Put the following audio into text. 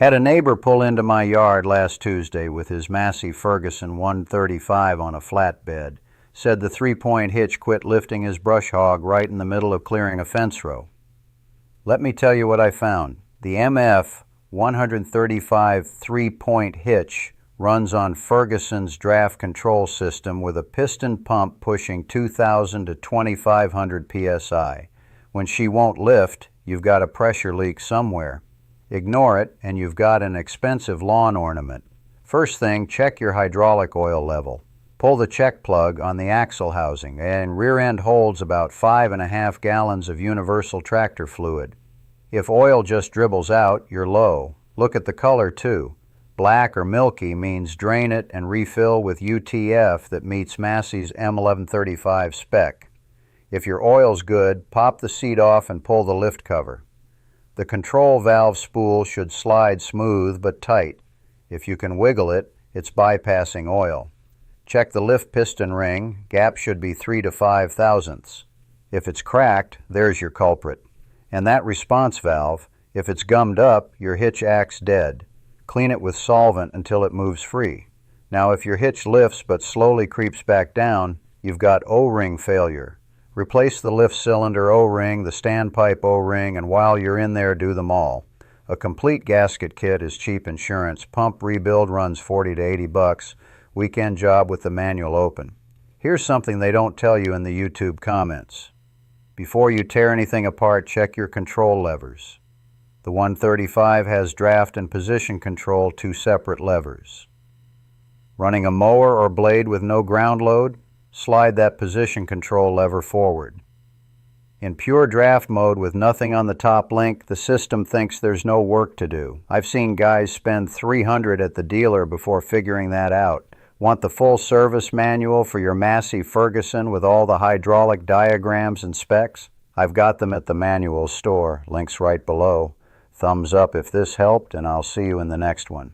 Had a neighbor pull into my yard last Tuesday with his Massey Ferguson 135 on a flatbed. Said the three-point hitch quit lifting his brush hog right in the middle of clearing a fence row. Let me tell you what I found. The MF 135 three-point hitch runs on Ferguson's draft control system with a piston pump pushing 2,000 to 2,500 psi. When she won't lift, you've got a pressure leak somewhere. Ignore it, and you've got an expensive lawn ornament. First thing, check your hydraulic oil level. Pull the check plug on the axle housing, and rear end holds about 5.5 gallons of universal tractor fluid. If oil just dribbles out, you're low. Look at the color too. Black or milky means drain it and refill with UTF that meets Massey's M1135 spec. If your oil's good, pop the seat off and pull the lift cover. The control valve spool should slide smooth but tight. If you can wiggle it, it's bypassing oil. Check the lift piston ring. Gap should be 3 to 5 thousandths. If it's cracked, there's your culprit. And that response valve, if it's gummed up, your hitch acts dead. Clean it with solvent until it moves free. Now if your hitch lifts but slowly creeps back down, you've got O-ring failure. Replace the lift cylinder O-ring, the standpipe O-ring, and while you're in there, do them all. A complete gasket kit is cheap insurance. Pump rebuild runs 40 to 80 bucks. Weekend job with the manual open. Here's something they don't tell you in the YouTube comments. Before you tear anything apart, check your control levers. The 135 has draft and position control, 2 separate levers. Running a mower or blade with no ground load? Slide that position control lever forward. In pure draft mode with nothing on the top link, the system thinks there's no work to do. I've seen guys spend $300 at the dealer before figuring that out. Want the full service manual for your Massey Ferguson with all the hydraulic diagrams and specs? I've got them at the manual store. Links right below. Thumbs up if this helped, and I'll see you in the next one.